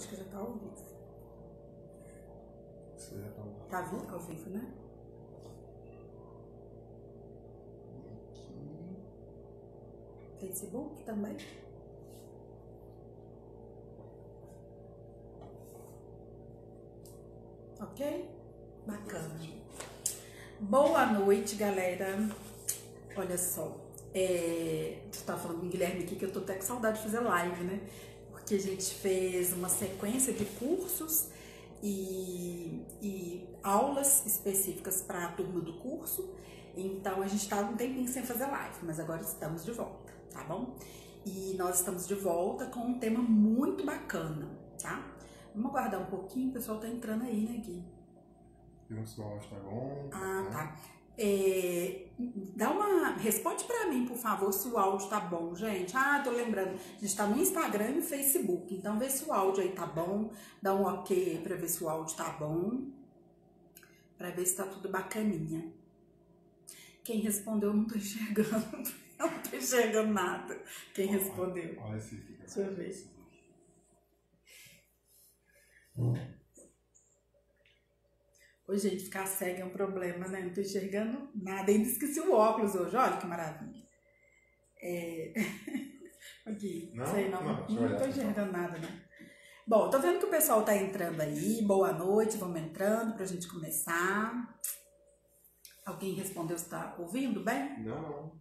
Acho que já tá ao vivo. Você já tá ao vivo. Tá ao vivo, né? Aqui. Facebook também. Ok? Bacana. Boa noite, galera. Olha só. Você tá falando com o Guilherme aqui que eu tô até com saudade de fazer live, né? Porque a gente fez uma sequência de cursos e aulas específicas para a turma do curso. Então a gente tava um tempinho sem fazer live, mas agora estamos de volta, tá bom? E nós estamos de volta com um tema muito bacana, tá? Vamos aguardar um pouquinho, o pessoal tá entrando aí, né, Gui? E o seu áudio tá bom? Ah, tá. Responde pra mim, por favor, se o áudio tá bom, gente. Ah, tô lembrando, a gente tá no Instagram e no Facebook, então vê se o áudio aí tá bom, dá um ok aí pra ver se o áudio tá bom, pra ver se tá tudo bacaninha. Quem respondeu, eu não tô enxergando, eu não tô enxergando nada. Quem respondeu? Olha se fica. Deixa eu ver. Ô, gente, ficar cega é um problema, né? Não tô enxergando nada. Ainda esqueci o óculos hoje, olha que maravilha. Aqui, Não? sei não, Não, não tô enxergando nada, né? Bom, tô vendo que o pessoal tá entrando aí. Boa noite, vamos entrando pra gente começar. Alguém respondeu se tá ouvindo bem? Não.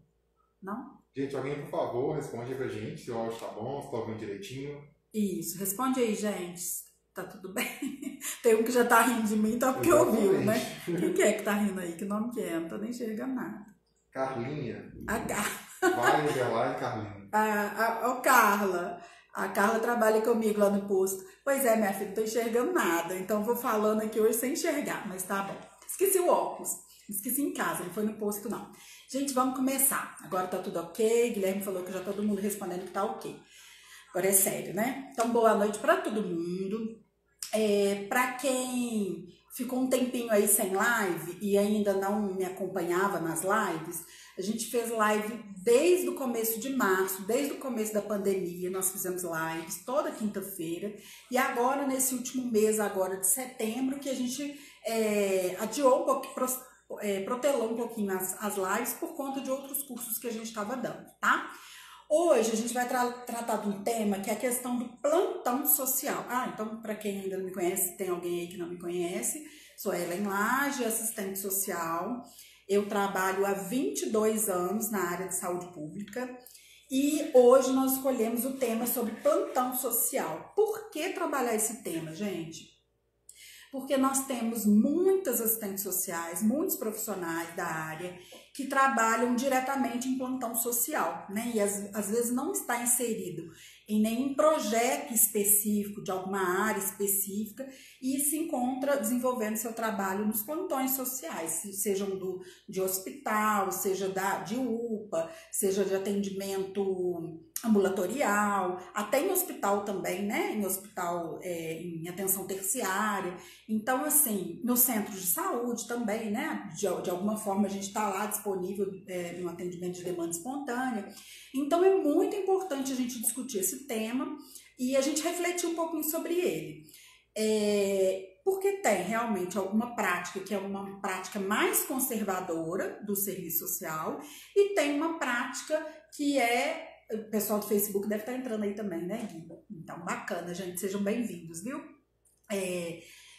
Não? Gente, alguém, por favor, responde aí pra gente se o áudio tá bom, se tá ouvindo direitinho. Isso, responde aí, gente. Tá tudo bem? Tem um que já tá rindo de mim, então porque ouviu, né? Quem que é que tá rindo aí? Que nome que é? Não tô nem enxergando nada. Carlinha. A Carla. Vai underline Carlinha. Ô, Carla. A Carla trabalha comigo lá no posto. Pois é, minha filha, não tô enxergando nada. Então vou falando aqui hoje sem enxergar, mas tá bom. Esqueci o óculos. Esqueci em casa, não foi no posto, não. Gente, vamos começar. Agora tá tudo ok. Guilherme falou que já todo mundo respondendo que tá ok. Agora é sério, né? Então, boa noite para todo mundo. Para quem ficou um tempinho aí sem live e ainda não me acompanhava nas lives, a gente fez live desde o começo de março, desde o começo da pandemia, nós fizemos lives toda quinta-feira. E agora, nesse último mês, agora de setembro, que a gente adiou um pouco, protelou um pouquinho as lives por conta de outros cursos que a gente estava dando, tá? Hoje a gente vai tratar de um tema que é a questão do plantão social. Então, para quem ainda não me conhece, tem alguém aí que não me conhece, sou Ellen Lage, assistente social. Eu trabalho há 22 anos na área de saúde pública e hoje nós escolhemos o tema sobre plantão social. Por que trabalhar esse tema, gente? Porque nós temos muitas assistentes sociais, muitos profissionais da área que trabalham diretamente em plantão social, né? E às vezes não está inserido em nenhum projeto específico, de alguma área específica, e se encontra desenvolvendo seu trabalho nos plantões sociais, sejam de hospital, seja de UPA, seja de atendimento ambulatorial, até em hospital também, né? Em hospital, em atenção terciária. Então, assim, no centro de saúde também, né? De alguma forma a gente está lá disponível no atendimento de demanda espontânea. Então, é muito importante a gente discutir esse tema e a gente refletir um pouquinho sobre ele. Porque tem realmente alguma prática que é uma prática mais conservadora do serviço social e tem uma prática que o pessoal do Facebook deve estar entrando aí também, né, Gui? Então, bacana, gente, sejam bem-vindos, viu?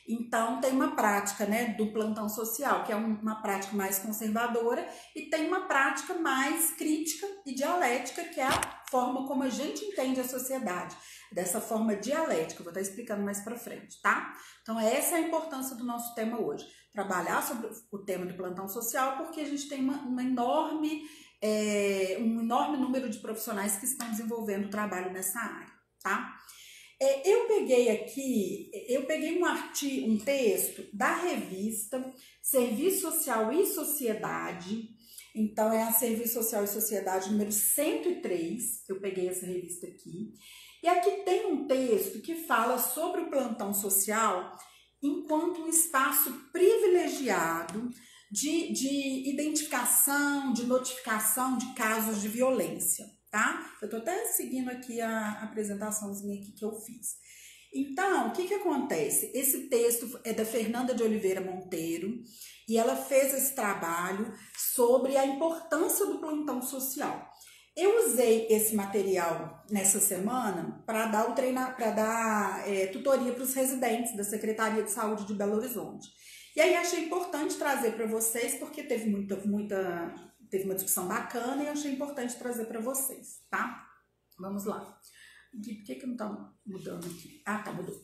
Então, tem uma prática, né, do plantão social, que é uma prática mais conservadora, e tem uma prática mais crítica e dialética, que é a forma como a gente entende a sociedade, dessa forma dialética. Eu vou estar explicando mais para frente, tá? Então, essa é a importância do nosso tema hoje. Trabalhar sobre o tema de plantão social, porque a gente tem um enorme número de profissionais que estão desenvolvendo trabalho nessa área, tá? Eu peguei um texto da revista Serviço Social e Sociedade. Então, é a Serviço Social e Sociedade número 103, eu peguei essa revista aqui. E aqui tem um texto que fala sobre o plantão social enquanto um espaço privilegiado de identificação, de notificação de casos de violência, tá? Eu tô até seguindo aqui a apresentaçãozinha aqui que eu fiz. Então, o que que acontece? Esse texto é da Fernanda de Oliveira Monteiro e ela fez esse trabalho sobre a importância do plantão social. Eu usei esse material nessa semana para dar tutoria para os residentes da Secretaria de Saúde de Belo Horizonte. E aí achei importante trazer para vocês, porque teve uma discussão bacana e eu achei importante trazer para vocês, tá? Vamos lá. Por que não tá mudando aqui? Ah, tá, mudou.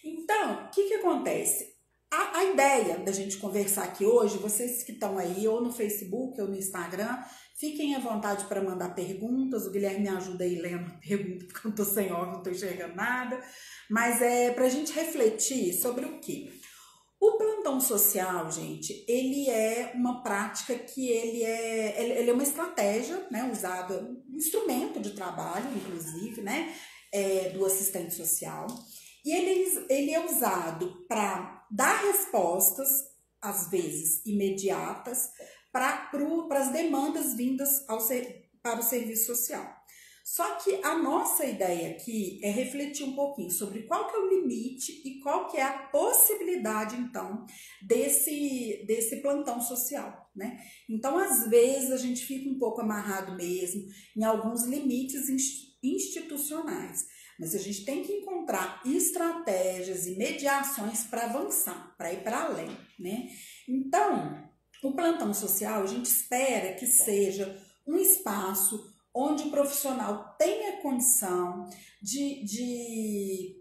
Então, o que que acontece? A ideia da gente conversar aqui hoje, vocês que estão aí ou no Facebook ou no Instagram, fiquem à vontade para mandar perguntas. O Guilherme me ajuda aí lendo a pergunta, porque eu não tô sem óculos, não tô enxergando nada. Mas é pra gente refletir sobre o quê? O plantão social, gente, ele é uma prática que ele é uma estratégia, né, usada, um instrumento de trabalho, inclusive, né, do assistente social. E ele é usado para dar respostas, às vezes imediatas, para as demandas vindas para o serviço social. Só que a nossa ideia aqui é refletir um pouquinho sobre qual que é o limite e qual que é a possibilidade, então, desse plantão social, né? Então, às vezes, a gente fica um pouco amarrado mesmo em alguns limites institucionais, mas a gente tem que encontrar estratégias e mediações para avançar, para ir para além, né? Então, o plantão social, a gente espera que seja um espaço onde o profissional tenha condição de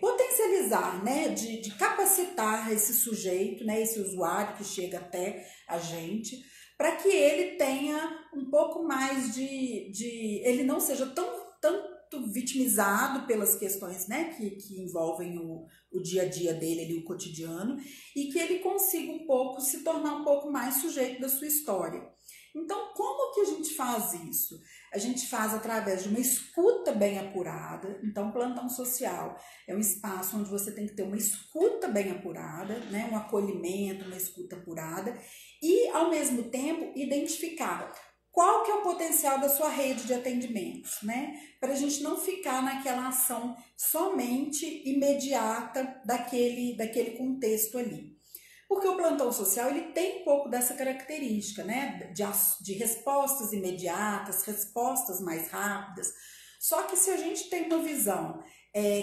potencializar, né, de capacitar esse sujeito, né, esse usuário que chega até a gente, para que ele tenha um pouco mais ele não seja tanto vitimizado pelas questões, né, que envolvem o dia a dia dele, ali, o cotidiano, e que ele consiga se tornar um pouco mais sujeito da sua história. Então, como que a gente faz isso? A gente faz através de uma escuta bem apurada. Então, plantão social é um espaço onde você tem que ter uma escuta bem apurada, né? Um acolhimento, uma escuta apurada e, ao mesmo tempo, identificar qual que é o potencial da sua rede de atendimentos, né? Para a gente não ficar naquela ação somente imediata daquele contexto ali. Porque o plantão social ele tem um pouco dessa característica, né? De respostas imediatas, respostas mais rápidas. Só que se a gente tem uma visão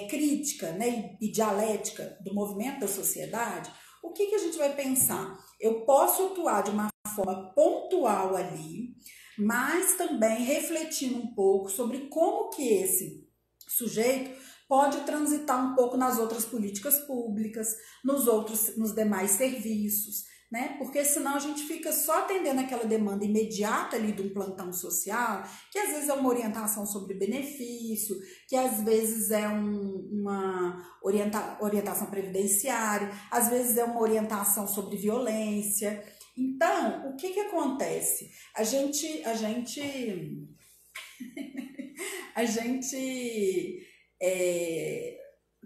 crítica, né, e dialética do movimento da sociedade, o que a gente vai pensar? Eu posso atuar de uma forma pontual ali, mas também refletindo um pouco sobre como que esse sujeito pode transitar um pouco nas outras políticas públicas, nos demais serviços, né? Porque senão a gente fica só atendendo aquela demanda imediata ali de um plantão social, que às vezes é uma orientação sobre benefício, que às vezes é uma orientação previdenciária, às vezes é uma orientação sobre violência. Então, o que acontece? A gente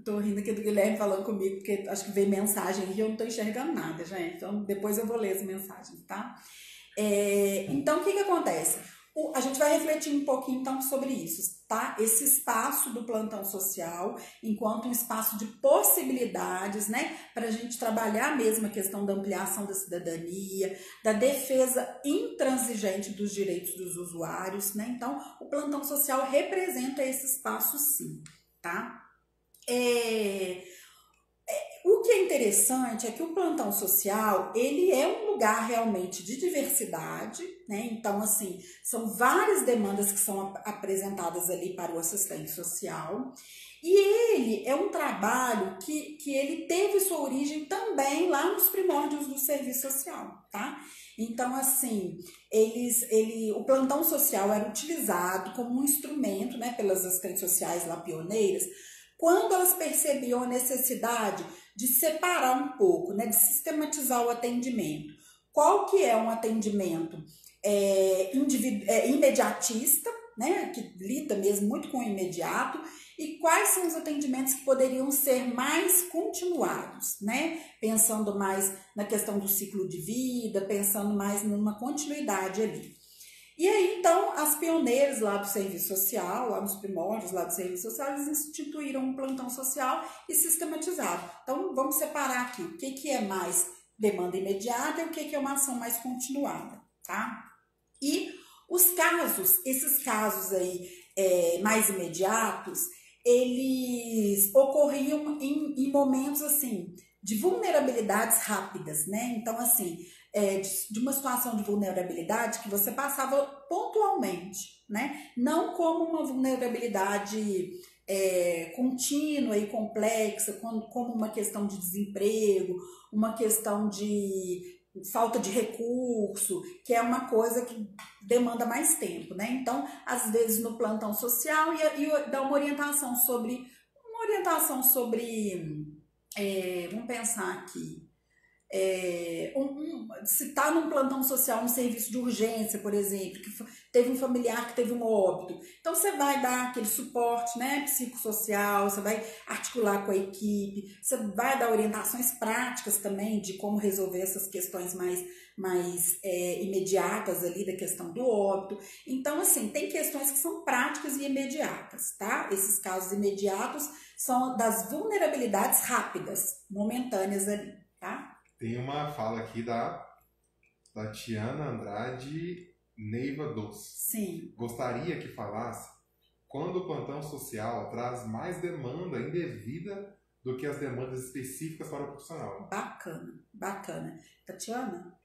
tô rindo aqui do Guilherme falando comigo, porque acho que veio mensagem aqui e eu não tô enxergando nada, gente. Então, depois eu vou ler as mensagens, tá? Então, o que acontece? A gente vai refletir um pouquinho, então, sobre isso, tá? Esse espaço do plantão social, enquanto um espaço de possibilidades, né? Para a gente trabalhar mesmo a questão da ampliação da cidadania, da defesa intransigente dos direitos dos usuários, né? Então, o plantão social representa esse espaço, sim, tá? O que é interessante é que o plantão social, ele é um lugar realmente de diversidade, né? Então, assim, são várias demandas que são apresentadas ali para o assistente social. E ele é um trabalho que ele teve sua origem também lá nos primórdios do serviço social, tá? Então, assim, o plantão social era utilizado como um instrumento, né, pelas assistentes sociais lá pioneiras, quando elas percebiam a necessidade de separar um pouco, né, de sistematizar o atendimento. Qual que é um atendimento imediatista, né, que lida mesmo muito com o imediato, e quais são os atendimentos que poderiam ser mais continuados, né, pensando mais na questão do ciclo de vida, pensando mais numa continuidade ali. E aí, então, as pioneiras lá do serviço social, lá nos primórdios lá do serviço social, eles instituíram um plantão social e sistematizaram. Então, vamos separar aqui o que é mais demanda imediata e o que é uma ação mais continuada, tá? E os casos, esses casos aí mais imediatos, eles ocorriam em momentos assim de vulnerabilidades rápidas, né? Então, assim, de uma situação de vulnerabilidade que você passava pontualmente, né? Não como uma vulnerabilidade contínua e complexa, como uma questão de desemprego, uma questão de falta de recurso, que é uma coisa que demanda mais tempo, né? Então, às vezes no plantão social e dá uma orientação sobre vamos pensar aqui, se está num plantão social, um serviço de urgência, por exemplo, que teve um familiar que teve um óbito, então você vai dar aquele suporte, né, psicossocial, você vai articular com a equipe, você vai dar orientações práticas também de como resolver essas questões mais imediatas ali da questão do óbito. Então, assim, tem questões que são práticas e imediatas, tá? Esses casos imediatos são das vulnerabilidades rápidas, momentâneas ali, tá? Tem uma fala aqui da Tiana Andrade Neiva Doce. Sim. Gostaria que falasse quando o plantão social traz mais demanda indevida do que as demandas específicas para o profissional. Bacana. Tatiana?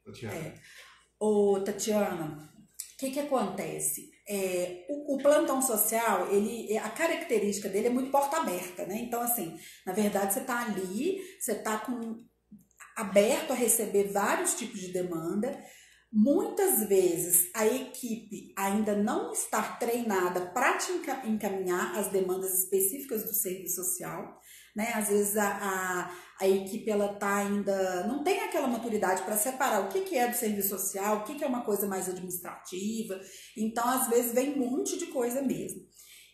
Tatiana. Ô, Tatiana, o que acontece? O plantão social, a característica dele é muito porta aberta, né? Então, assim, na verdade, você está ali, você está aberto a receber vários tipos de demanda. Muitas vezes a equipe ainda não está treinada para te encaminhar as demandas específicas do serviço social, né? Às vezes a equipe ela tá ainda não tem aquela maturidade para separar o que é do serviço social, o que é uma coisa mais administrativa. Então, às vezes vem um monte de coisa mesmo.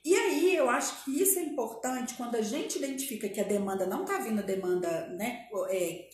E aí, eu acho que isso é importante quando a gente identifica que a demanda não está vindo a demanda, né,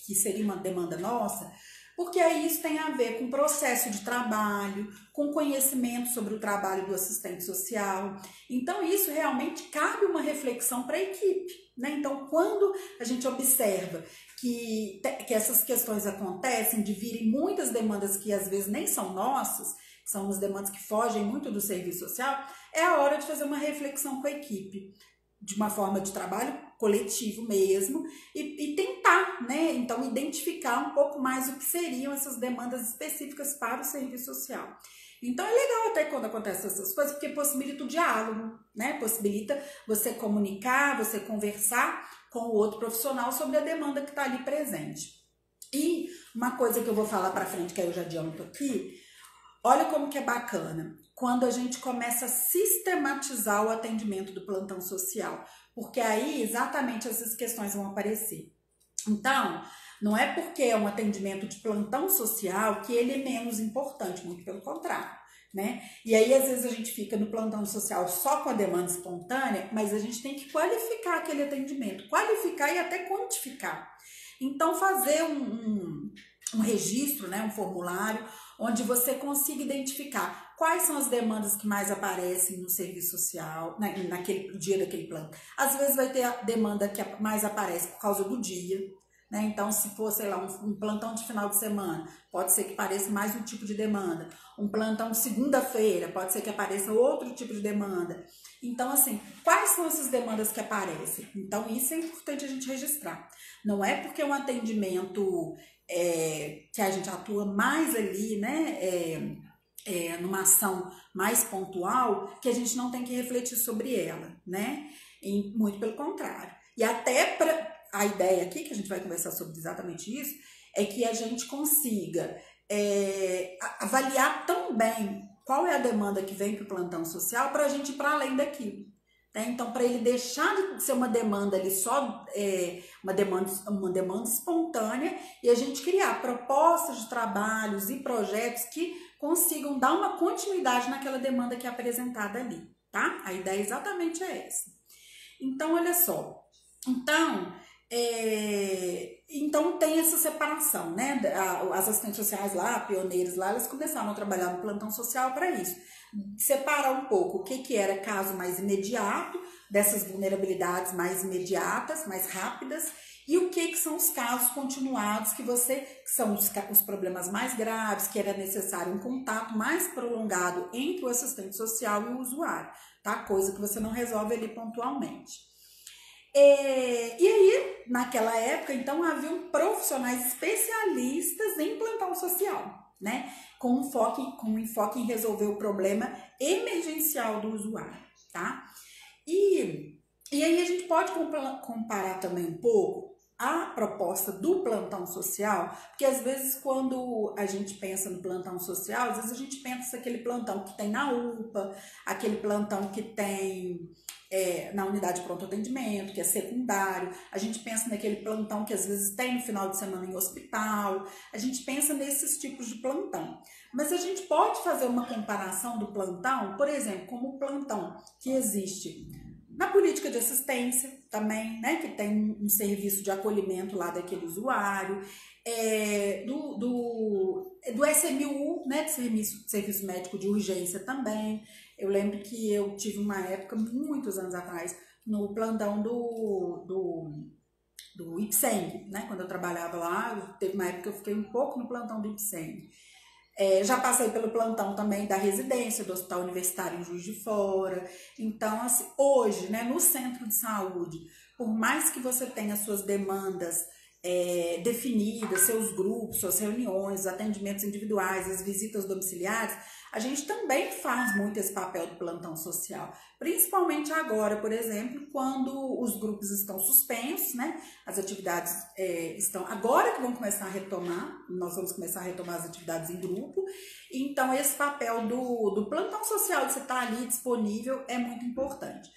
que seria uma demanda nossa, porque aí isso tem a ver com processo de trabalho, com conhecimento sobre o trabalho do assistente social. Então, isso realmente cabe uma reflexão para a equipe, né? Então, quando a gente observa que essas questões acontecem, de virem muitas demandas que às vezes nem são nossas, são as demandas que fogem muito do serviço social, é a hora de fazer uma reflexão com a equipe, de uma forma de trabalho coletivo mesmo, e tentar, né, então, identificar um pouco mais o que seriam essas demandas específicas para o serviço social. Então, é legal até quando acontecem essas coisas, porque possibilita o diálogo, né, possibilita você comunicar, você conversar com o outro profissional sobre a demanda que está ali presente. E uma coisa que eu vou falar para frente, que aí eu já adianto aqui, olha como que é bacana, quando a gente começa a sistematizar o atendimento do plantão social, porque aí exatamente essas questões vão aparecer. Então, não é porque é um atendimento de plantão social que ele é menos importante, muito pelo contrário, né? E aí, às vezes, a gente fica no plantão social só com a demanda espontânea, mas a gente tem que qualificar aquele atendimento, qualificar e até quantificar. Então, fazer um registro, né, um formulário, onde você consiga identificar quais são as demandas que mais aparecem no serviço social, naquele dia daquele plano. Às vezes vai ter a demanda que mais aparece por causa do dia, né? Então, se for, sei lá, um plantão de final de semana, pode ser que apareça mais um tipo de demanda. Um plantão de segunda-feira, pode ser que apareça outro tipo de demanda. Então, assim, quais são essas demandas que aparecem? Então, isso é importante a gente registrar. Não é porque é um atendimento que a gente atua mais ali, né, numa ação mais pontual, que a gente não tem que refletir sobre ela, né? E muito pelo contrário. E até a ideia aqui, que a gente vai conversar sobre exatamente isso, é que a gente consiga avaliar tão bem qual é a demanda que vem para o plantão social para a gente ir para além daquilo. Né? Então, para ele deixar de ser uma demanda ali só, uma demanda espontânea, e a gente criar propostas de trabalhos e projetos que consigam dar uma continuidade naquela demanda que é apresentada ali, tá? A ideia exatamente é essa. Então, olha só. Então, Então tem essa separação, né? As assistentes sociais lá, pioneiras lá, elas começaram a trabalhar no plantão social para isso. Separar um pouco o que era caso mais imediato, dessas vulnerabilidades mais imediatas, mais rápidas, e o que são os casos continuados que são os problemas mais graves, que era necessário um contato mais prolongado entre o assistente social e o usuário, tá? Coisa que você não resolve ali pontualmente. E aí, naquela época, então, haviam profissionais especialistas em plantão social, né? Com um enfoque em resolver o problema emergencial do usuário, tá? E aí a gente pode comparar também um pouco a proposta do plantão social, porque às vezes quando a gente pensa no plantão social, às vezes a gente pensa aquele plantão que tem na UPA, aquele plantão que tem na unidade de pronto atendimento, que é secundário, a gente pensa naquele plantão que às vezes tem no final de semana em hospital, a gente pensa nesses tipos de plantão. Mas a gente pode fazer uma comparação do plantão, por exemplo, como o plantão que existe na política de assistência também, né, que tem um serviço de acolhimento lá daquele usuário, do SMU, né, de serviço médico de urgência também. Eu lembro que eu tive uma época, muitos anos atrás, no plantão do IPSENG, né, quando eu trabalhava lá, teve uma época que eu fiquei um pouco no plantão do IPSENG. Já passei pelo plantão também da residência do Hospital Universitário em Juiz de Fora. Então, assim, hoje, né, no centro de saúde, por mais que você tenha suas demandas definidas, seus grupos, suas reuniões, os atendimentos individuais, as visitas domiciliares, a gente também faz muito esse papel do plantão social, principalmente agora, por exemplo, quando os grupos estão suspensos, né? As atividades estão agora que vão começar a retomar, nós vamos começar a retomar as atividades em grupo, então esse papel do plantão social, de você estar ali disponível, é muito importante.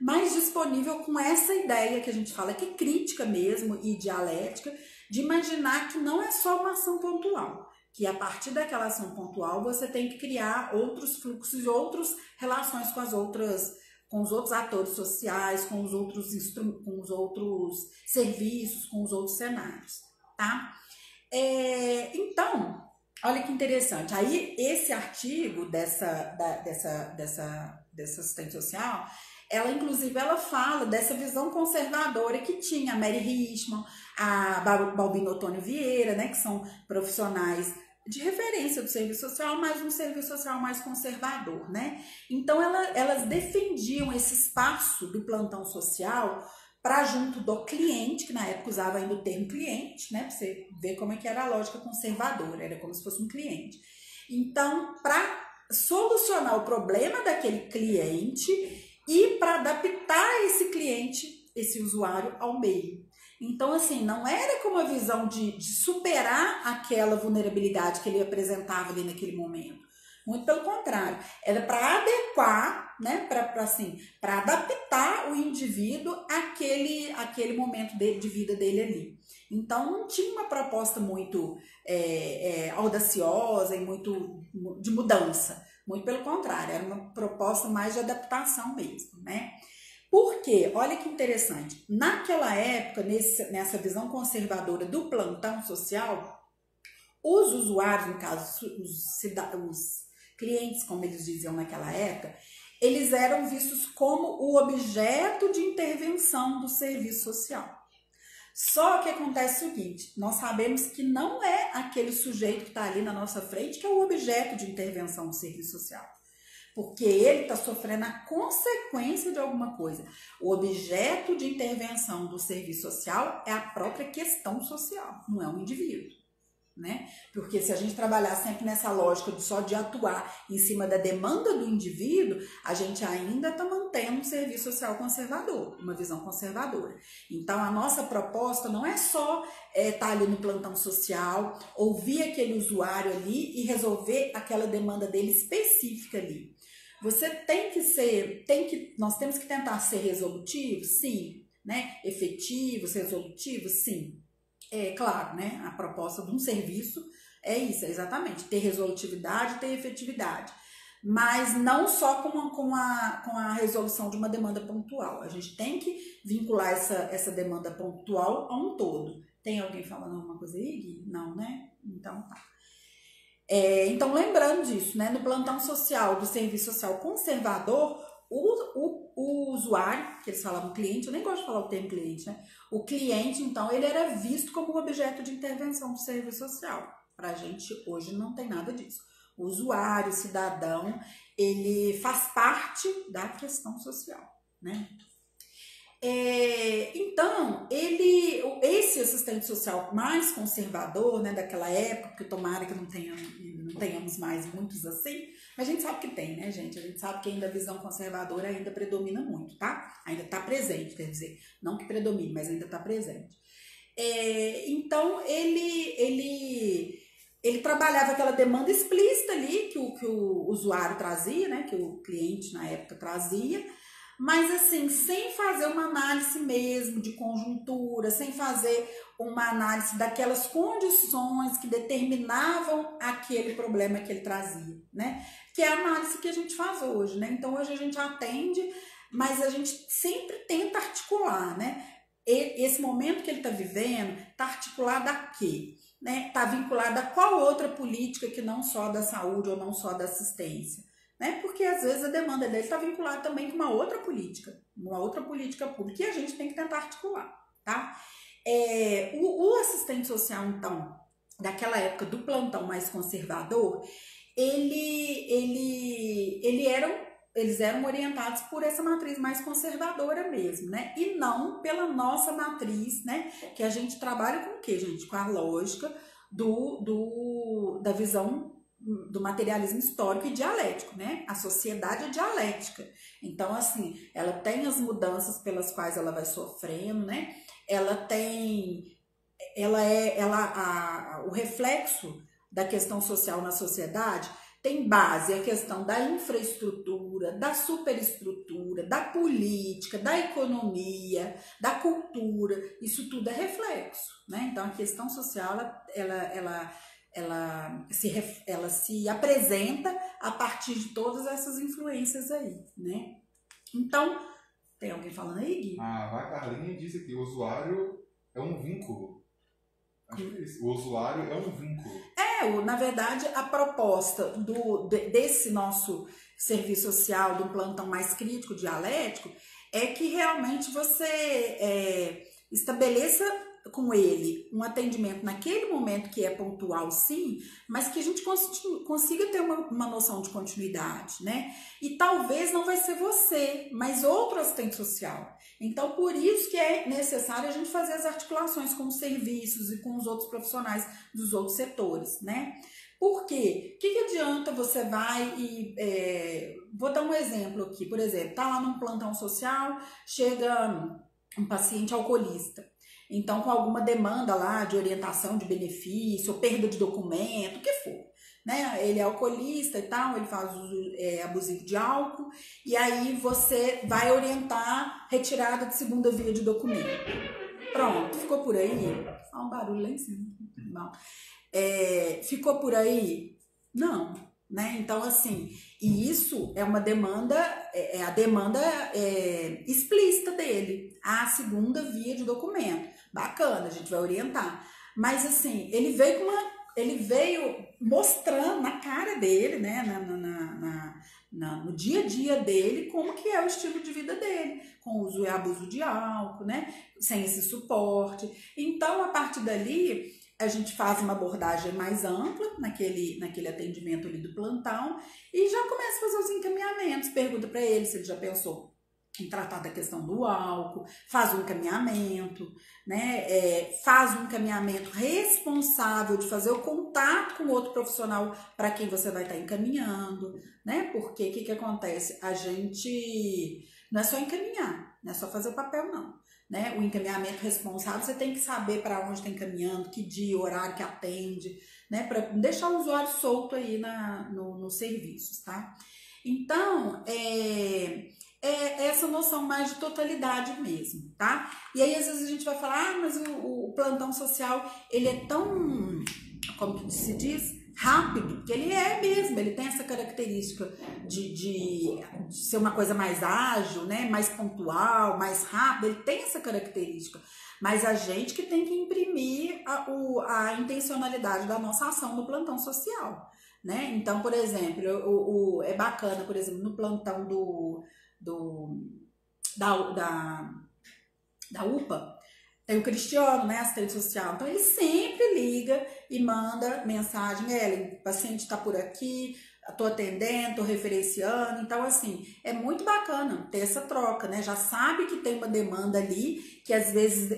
Mas disponível com essa ideia que a gente fala, que é crítica mesmo e dialética, de imaginar que não é só uma ação pontual, que a partir daquela ação pontual você tem que criar outros fluxos e outras relações com os outros atores sociais, com os outros serviços, com os outros cenários, tá? Então, olha que interessante. Aí esse artigo dessa assistente social, ela inclusive fala dessa visão conservadora que tinha a Mary Richmond, a Balbino Otônio Vieira, né, que são profissionais de referência do serviço social, mas um serviço social mais conservador, né? Então elas defendiam esse espaço do plantão social para junto do cliente, que na época usava ainda o termo cliente, né, para você ver como é que era a lógica conservadora, era como se fosse um cliente. Então, para solucionar o problema daquele cliente e para adaptar esse cliente, esse usuário, ao meio. Então, assim, não era com uma visão de superar aquela vulnerabilidade que ele apresentava ali naquele momento. Muito pelo contrário, era para adequar, né, para adaptar o indivíduo àquele momento de vida dele ali. Então, não tinha uma proposta muito audaciosa e muito de mudança. Muito pelo contrário, era uma proposta mais de adaptação mesmo, né? Porque, olha que interessante, naquela época, nessa visão conservadora do plantão social, os usuários, no caso, os clientes, como eles diziam naquela época, eles eram vistos como o objeto de intervenção do serviço social. Só que acontece o seguinte, nós sabemos que não é aquele sujeito que está ali na nossa frente que é o objeto de intervenção do serviço social. Porque ele está sofrendo a consequência de alguma coisa. O objeto de intervenção do serviço social é a própria questão social, não é um indivíduo, né? Porque se a gente trabalhar sempre nessa lógica só de atuar em cima da demanda do indivíduo, a gente ainda está mantendo um serviço social conservador, uma visão conservadora. Então a nossa proposta não é só estar ali no plantão social, ouvir aquele usuário ali e resolver aquela demanda dele específica ali. Nós temos que tentar ser resolutivos, sim, né? Efetivos, resolutivos, sim. Claro, né? A proposta de um serviço é isso, exatamente, ter resolutividade, ter efetividade. mas não só com a resolução de uma demanda pontual. A gente tem que vincular essa demanda pontual a um todo. Tem alguém falando alguma coisa aí, Gui? Não, né? Então tá. Então, lembrando disso, né? No plantão social do serviço social conservador, o usuário, que eles falavam cliente, eu nem gosto de falar o termo cliente, né? O cliente, então, ele era visto como objeto de intervenção do serviço social. Pra gente, hoje, não tem nada disso. O usuário, o cidadão, ele faz parte da questão social, né? Então, esse assistente social mais conservador, né, daquela época, porque tomara que não tenhamos mais muitos assim, mas a gente sabe que tem, né, gente? A gente sabe que ainda a visão conservadora ainda predomina muito, tá? Ainda está presente, quer dizer, não que predomine, mas ainda está presente. Então, ele trabalhava aquela demanda explícita ali que o usuário trazia, né, que o cliente na época trazia, mas assim, sem fazer uma análise mesmo de conjuntura, sem fazer uma análise daquelas condições que determinavam aquele problema que ele trazia, né? Que é a análise que a gente faz hoje, né? Então hoje a gente atende, mas a gente sempre tenta articular, né? Esse momento que ele está vivendo está articulado a quê? Né? Está vinculado a qual outra política que não só da saúde ou não só da assistência? Né? Porque às vezes a demanda dele está vinculada também com uma outra política pública, e a gente tem que tentar articular, tá? O assistente social, então, daquela época do plantão mais conservador, eles eram orientados por essa matriz mais conservadora mesmo, né? E não pela nossa matriz, né? Que a gente trabalha com o quê, gente? Com a lógica da visão do materialismo histórico e dialético, né? A sociedade é dialética. Então, assim, ela tem as mudanças pelas quais ela vai sofrendo, né? O reflexo da questão social na sociedade tem base a questão da infraestrutura, da superestrutura, da política, da economia, da cultura. Isso tudo é reflexo, né? Então, a questão social, ela se apresenta a partir de todas essas influências aí, né? Então, tem alguém falando aí, Gui? A Carlinha disse aqui, o usuário é um vínculo. Acho que é isso. O usuário é um vínculo. Na verdade, a proposta desse nosso serviço social, do plantão mais crítico, dialético, é que realmente você estabeleça com ele um atendimento naquele momento que é pontual, sim, mas que a gente consiga ter uma noção de continuidade, né? E talvez não vai ser você, mas outro assistente social. Então, por isso que é necessário a gente fazer as articulações com os serviços e com os outros profissionais dos outros setores, né? Por quê? O que adianta você vai vou dar um exemplo aqui, por exemplo, tá lá num plantão social, chega um paciente alcoolista. Então, com alguma demanda lá de orientação de benefício, ou perda de documento, o que for, né? Ele é alcoolista e tal, ele faz uso abusivo de álcool, e aí você vai orientar retirada de segunda via de documento. Pronto, ficou por aí? Olha um barulho lá em cima. Não. Ficou por aí? Não, né? Então, assim, e isso é uma demanda, a demanda explícita dele, a segunda via de documento. Bacana, a gente vai orientar. Mas, assim, ele veio mostrando na cara dele, né, no dia a dia dele, como que é o estilo de vida dele, com uso e abuso de álcool, né, sem esse suporte. Então, a partir dali, a gente faz uma abordagem mais ampla naquele atendimento ali do plantão e já começa a fazer os encaminhamentos, pergunta para ele se ele já pensou em tratar da questão do álcool, faz um encaminhamento, né? Faz um encaminhamento responsável de fazer o contato com outro profissional para quem você vai estar encaminhando, né? Porque o que acontece? A gente não é só encaminhar, não é só fazer o papel, não. Né? O encaminhamento responsável, você tem que saber para onde está encaminhando, que dia, horário que atende, né? Para deixar o usuário solto aí nos serviços, tá? Então, essa noção mais de totalidade mesmo, tá? E aí, às vezes, a gente vai falar, mas o plantão social, ele é tão, como que se diz? rápido, porque ele é mesmo, ele tem essa característica de ser uma coisa mais ágil, né, mais pontual, mais rápido, ele tem essa característica, mas a gente que tem que imprimir a intencionalidade da nossa ação no plantão social, né? Então, por exemplo, é bacana, por exemplo, no plantão da UPA, tem o Cristiano, né, assistente social, então ele sempre liga e manda mensagem: Ellen, o paciente está por aqui, estou atendendo, estou referenciando. Então, assim, é muito bacana ter essa troca, né? Já sabe que tem uma demanda ali, que às vezes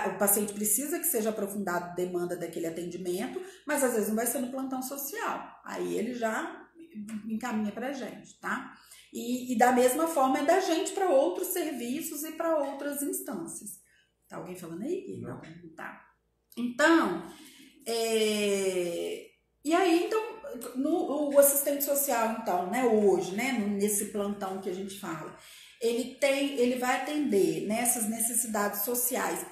o paciente precisa que seja aprofundado a demanda daquele atendimento, mas às vezes não vai ser no plantão social. Aí ele já encaminha pra gente, tá? E da mesma forma é da gente para outros serviços e para outras instâncias. Tá alguém falando aí? Não. Tá. Então, e aí, então, o assistente social, então, né, hoje, né, nesse plantão que a gente fala, ele vai atender nessas necessidades sociais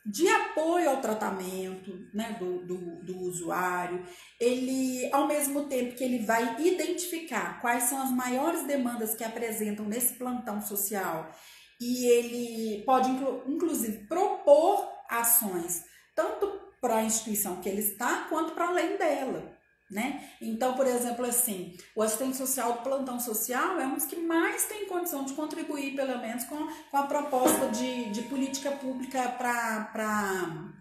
de apoio ao tratamento, né, do usuário. Ele, ao mesmo tempo que ele vai identificar quais são as maiores demandas que apresentam nesse plantão social, e ele pode, inclusive, propor ações, tanto para a instituição que ele está, quanto para além dela, né? Então, por exemplo, assim, o assistente social do plantão social é um dos que mais tem condição de contribuir, pelo menos, com a proposta de política pública para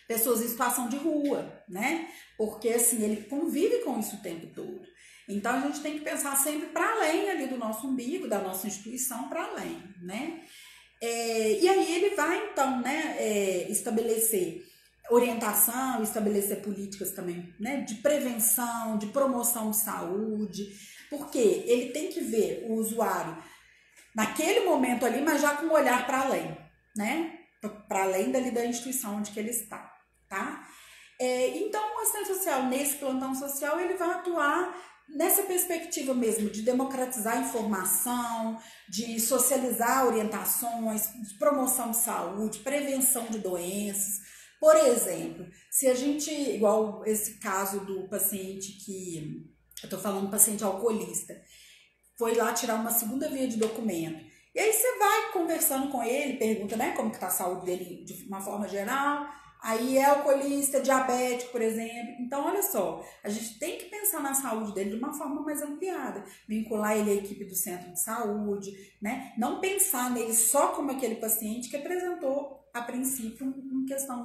pessoas em situação de rua, né? Porque, assim, ele convive com isso o tempo todo. Então, a gente tem que pensar sempre para além ali do nosso umbigo, da nossa instituição, para além, né? E aí ele vai, então, né, estabelecer orientação, estabelecer políticas também, né, de prevenção, de promoção de saúde, porque ele tem que ver o usuário naquele momento ali, mas já com um olhar para além, né, para além dali da instituição onde que ele está, tá? Então, o assistente social, nesse plantão social, ele vai atuar nessa perspectiva mesmo de democratizar a informação, de socializar orientações, de promoção de saúde, prevenção de doenças. Por exemplo, se a gente, igual esse caso do paciente que, eu tô falando paciente alcoolista, foi lá tirar uma segunda via de documento. E aí você vai conversando com ele, pergunta, né, como que tá a saúde dele de uma forma geral. Aí é alcoolista, diabético, por exemplo. Então, olha só, a gente tem que pensar na saúde dele de uma forma mais ampliada, vincular ele à equipe do centro de saúde, né? Não pensar nele só como aquele paciente que apresentou, a princípio, uma questão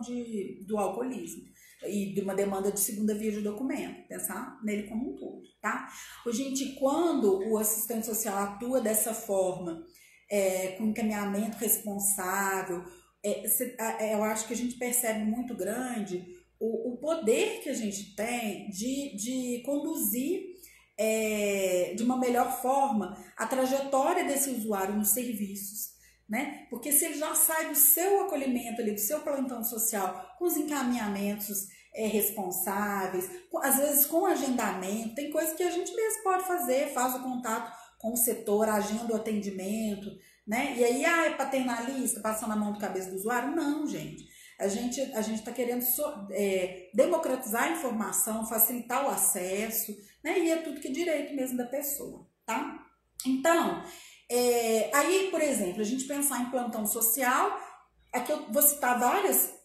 do alcoolismo e de uma demanda de segunda via de documento, pensar nele como um todo, tá? Gente, quando o assistente social atua dessa forma, com encaminhamento responsável, eu acho que a gente percebe muito grande o poder que a gente tem de conduzir de uma melhor forma a trajetória desse usuário nos serviços, né? Porque se ele já sai do seu acolhimento ali, do seu plantão social, com os encaminhamentos responsáveis, às vezes com agendamento, tem coisas que a gente mesmo pode fazer, faz o contato com o setor, agenda o atendimento, né? E aí, é paternalista, passando a mão do cabeça do usuário? Não, gente. A gente está querendo democratizar a informação, facilitar o acesso, né? E é tudo que é direito mesmo da pessoa, tá? Então, aí, por exemplo, a gente pensar em plantão social, aqui eu vou citar várias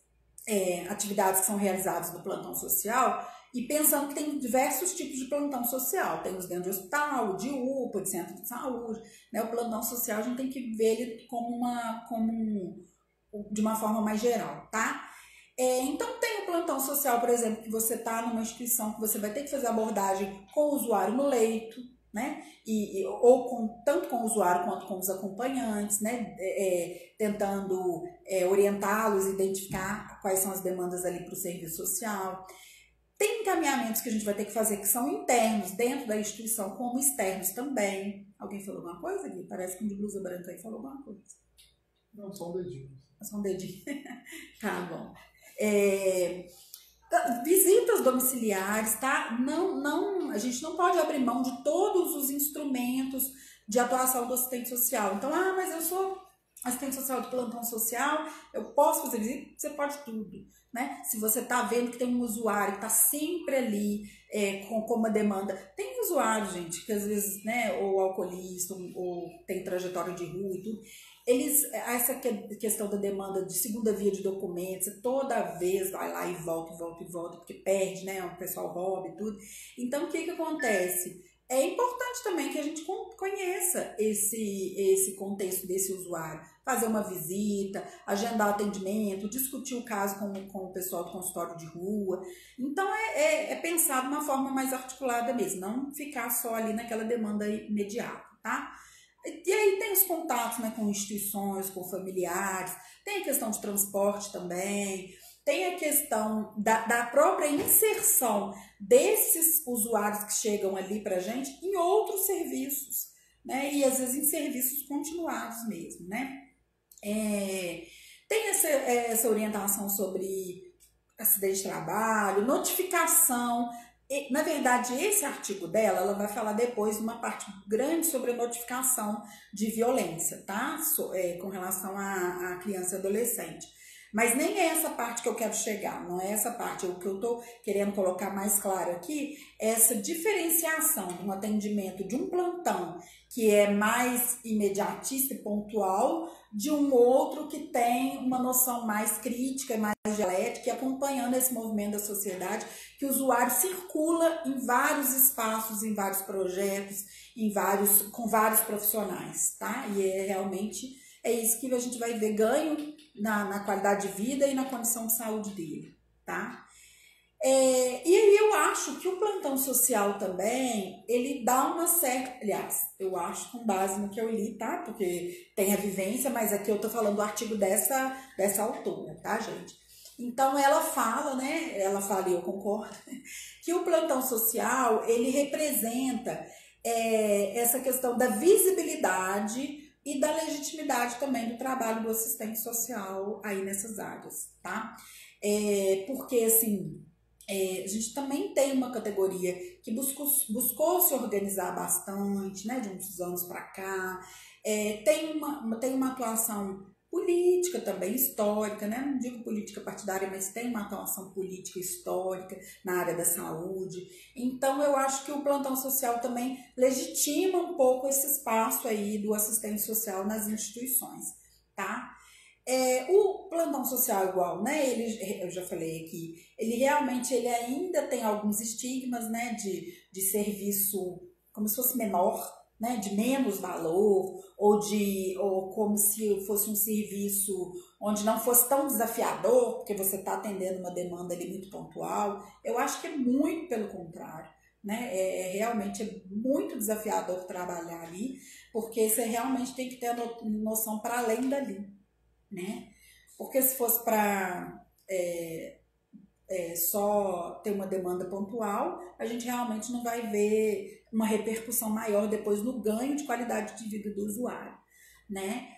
atividades que são realizadas no plantão social, e pensando que tem diversos tipos de plantão social. Tem os dentro de hospital, de UPA, de centro de saúde, né? O plantão social a gente tem que ver ele de uma forma mais geral, tá? Então tem o plantão social, por exemplo, que você está numa instituição que você vai ter que fazer abordagem com o usuário no leito, né? Tanto com o usuário quanto com os acompanhantes, né? Tentando orientá-los, identificar quais são as demandas ali para o serviço social. Tem encaminhamentos que a gente vai ter que fazer que são internos dentro da instituição, como externos também. Alguém falou alguma coisa, Gui? Parece que um de blusa branca aí falou alguma coisa. Não, só um dedinho. Só um dedinho. Tá bom. Visitas domiciliares, tá? A gente não pode abrir mão de todos os instrumentos de atuação do assistente social. Então, mas eu sou assistente social de plantão social, eu posso fazer visita, você pode tudo, né? Se você está vendo que tem um usuário que está sempre ali com uma demanda, tem usuário, gente, que às vezes, né, ou alcoolista, ou tem trajetória de rua e tudo, essa questão da demanda de segunda via de documentos, toda vez vai lá e volta, porque perde, né, o pessoal rouba e tudo. Então, o que acontece? É importante também que a gente conheça esse contexto desse usuário, fazer uma visita, agendar atendimento, discutir o caso com o pessoal do consultório de rua. Então, é pensar de uma forma mais articulada mesmo, não ficar só ali naquela demanda imediata, tá? E aí tem os contatos, né, com instituições, com familiares, tem a questão de transporte também, tem a questão da própria inserção desses usuários que chegam ali para a gente em outros serviços, né? E às vezes em serviços continuados mesmo, né? Tem essa orientação sobre acidente de trabalho, notificação. Na verdade, esse artigo dela, ela vai falar depois uma parte grande sobre a notificação de violência, tá? Com relação à criança e adolescente. Mas nem é essa parte que eu quero chegar, não é essa parte. O que eu estou querendo colocar mais claro aqui é essa diferenciação de um atendimento de um plantão que é mais imediatista e pontual, de um outro que tem uma noção mais crítica, mais dialética, e acompanhando esse movimento da sociedade, que o usuário circula em vários espaços, em vários projetos, com vários profissionais, tá? E realmente é isso que a gente vai ver ganho na qualidade de vida e na condição de saúde dele, tá? E aí eu acho que o plantão social também, ele dá uma certa... Aliás, eu acho com base no que eu li, tá? Porque tem a vivência, mas aqui eu tô falando do artigo dessa autora, tá, gente? Então ela fala, né? Ela fala, e eu concordo, que o plantão social, ele representa essa questão da visibilidade e da legitimidade também do trabalho do assistente social aí nessas áreas, tá? Porque, assim, a gente também tem uma categoria que buscou se organizar bastante, né, de uns anos para cá, tem uma atuação política também, histórica, né? Não digo política partidária, mas tem uma atuação política histórica na área da saúde. Então, eu acho que o plantão social também legitima um pouco esse espaço aí do assistente social nas instituições, tá? O plantão social igual, né? Eu já falei aqui, ele ainda tem alguns estigmas, né? De serviço como se fosse menor, né, de menos valor, ou como se fosse um serviço onde não fosse tão desafiador, porque você está atendendo uma demanda ali muito pontual. Eu acho que é muito pelo contrário, né? Realmente é muito desafiador trabalhar ali, porque você realmente tem que ter a noção para além dali, né? Porque se fosse para só ter uma demanda pontual, a gente realmente não vai ver uma repercussão maior depois no ganho de qualidade de vida do usuário, né?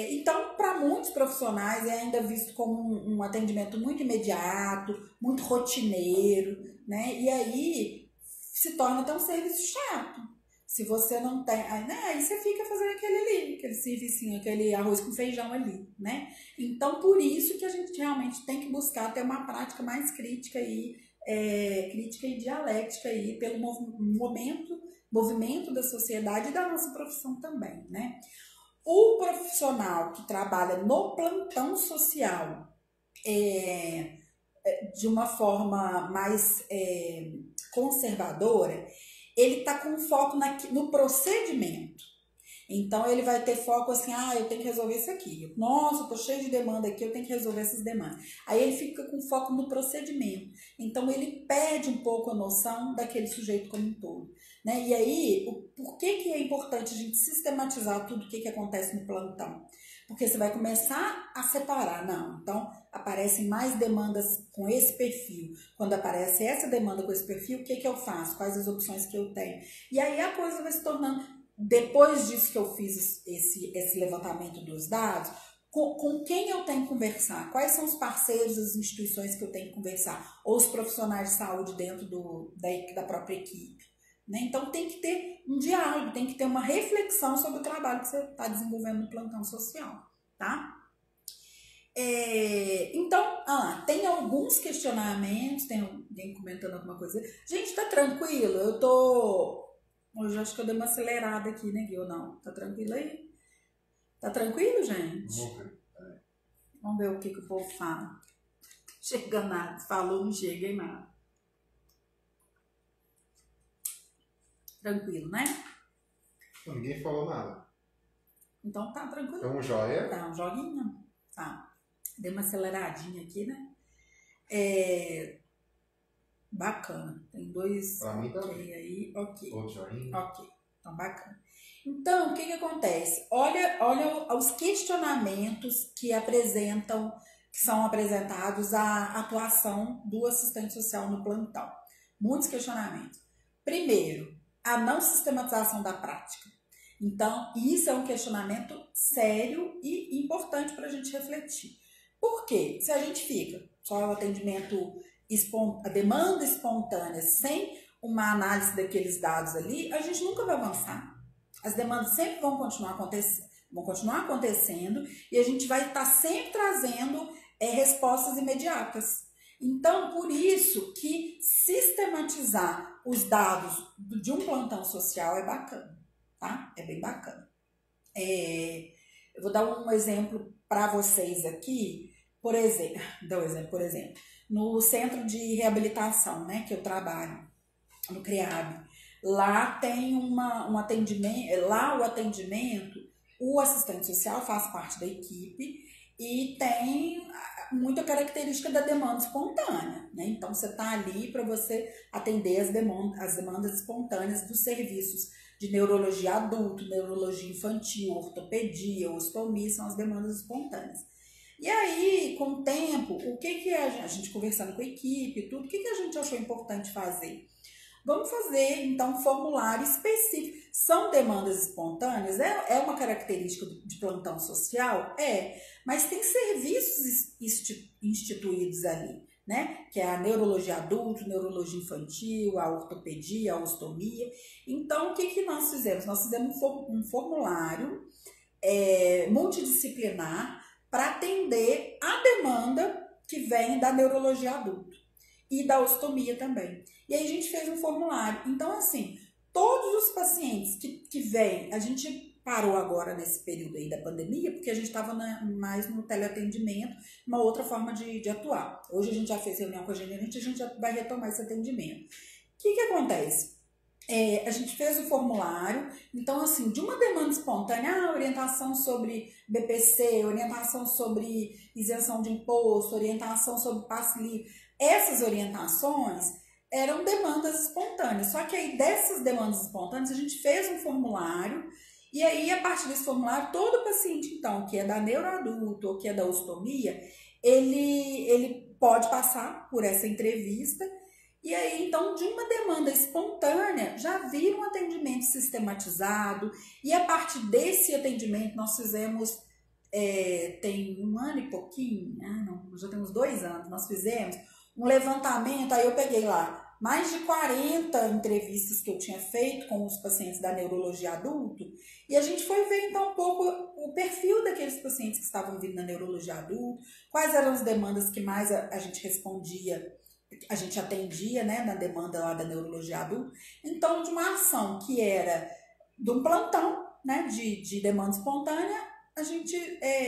Então, para muitos profissionais é ainda visto como um atendimento muito imediato, muito rotineiro, né? E aí se torna até um serviço chato. Se você não tem... Aí você fica fazendo aquele servicinho, aquele arroz com feijão ali, né? Então, por isso que a gente realmente tem que buscar ter uma prática mais crítica e dialética aí, pelo movimento da sociedade e da nossa profissão também, né? O profissional que trabalha no plantão social de uma forma mais conservadora, ele está com foco no procedimento. Então, ele vai ter foco assim, eu tenho que resolver isso aqui. Nossa, eu tô cheio de demanda aqui, eu tenho que resolver essas demandas. Aí ele fica com foco no procedimento. Então, ele perde um pouco a noção daquele sujeito como um todo, né? E aí, por que é importante a gente sistematizar tudo o que acontece no plantão? Porque você vai começar a separar, não, então aparecem mais demandas com esse perfil. Quando aparece essa demanda com esse perfil, o que eu faço? Quais as opções que eu tenho? E aí a coisa vai se tornando, depois disso que eu fiz esse levantamento dos dados, com quem eu tenho que conversar? Quais são os parceiros, as instituições que eu tenho que conversar? Ou os profissionais de saúde dentro da própria equipe, né? Então tem que ter um diálogo, tem que ter uma reflexão sobre o trabalho que você está desenvolvendo no plantão social, tá? Então, tem alguns questionamentos, tem alguém comentando alguma coisa. Gente, tá tranquilo? Hoje acho que eu dei uma acelerada aqui, né, Gui? Ou não? Tá tranquilo aí? Tá tranquilo, gente? Vamos ver o que o povo fala. Chega nada, falou, não chega em nada. Tranquilo, né? Ninguém falou nada. Então tá tranquilo. Então um joia. Tá, um joguinho. Tá. Dei uma aceleradinha aqui, né? Bacana. Tem 2 ok aí, ok. Outro joinha. Ok. Então, bacana. Então, o que acontece? Olha os questionamentos que são apresentados à atuação do assistente social no plantão. Muitos questionamentos. Primeiro, a não sistematização da prática. Então, isso é um questionamento sério e importante para a gente refletir. Por quê? Se a gente fica só o atendimento, a demanda espontânea, sem uma análise daqueles dados ali, a gente nunca vai avançar. As demandas sempre vão continuar acontecendo e a gente vai estar sempre trazendo respostas imediatas. Então, por isso que sistematizar os dados de um plantão social é bacana, tá? É bem bacana. Eu vou dar um exemplo para vocês aqui, por exemplo, no centro de reabilitação, né, que eu trabalho, no CREAB, lá tem um atendimento, o assistente social faz parte da equipe e tem muita característica da demanda espontânea, né? Então você está ali para você atender as demandas espontâneas dos serviços de neurologia adulto, neurologia infantil, ortopedia, ostomia, são as demandas espontâneas. E aí, com o tempo, o que a gente conversando com a equipe, tudo, o que a gente achou importante fazer? Vamos fazer, então, um formulário específico. São demandas espontâneas? É uma característica de plantão social? Mas tem serviços instituídos ali, né? Que é a neurologia adulto, neurologia infantil, a ortopedia, a ostomia. Então, o que nós fizemos? Nós fizemos um formulário multidisciplinar para atender a demanda que vem da neurologia adulto e da ostomia também. E aí a gente fez um formulário. Então, assim, todos os pacientes que vêm, a gente parou agora nesse período aí da pandemia, porque a gente estava mais no teleatendimento, uma outra forma de atuar. Hoje a gente já fez reunião com a gente já vai retomar esse atendimento. O que acontece? A gente fez o formulário, então assim, de uma demanda espontânea, orientação sobre BPC, orientação sobre isenção de imposto, orientação sobre passe livre, essas orientações eram demandas espontâneas, só que aí dessas demandas espontâneas a gente fez um formulário e aí a partir desse formulário todo paciente então que é da neuroadulto ou que é da ostomia, ele pode passar por essa entrevista e aí então de uma demanda espontânea já vira um atendimento sistematizado e a partir desse atendimento nós fizemos tem 1 ano e pouquinho, já tem uns 2 anos, nós fizemos um levantamento, aí eu peguei lá mais de 40 entrevistas que eu tinha feito com os pacientes da neurologia adulto e a gente foi ver então um pouco o perfil daqueles pacientes que estavam vindo na neurologia adulto, quais eram as demandas que mais a gente respondia, a gente atendia, né, na demanda lá da neurologia adulto. Então, de uma ação que era de um plantão, né, de demanda espontânea, a gente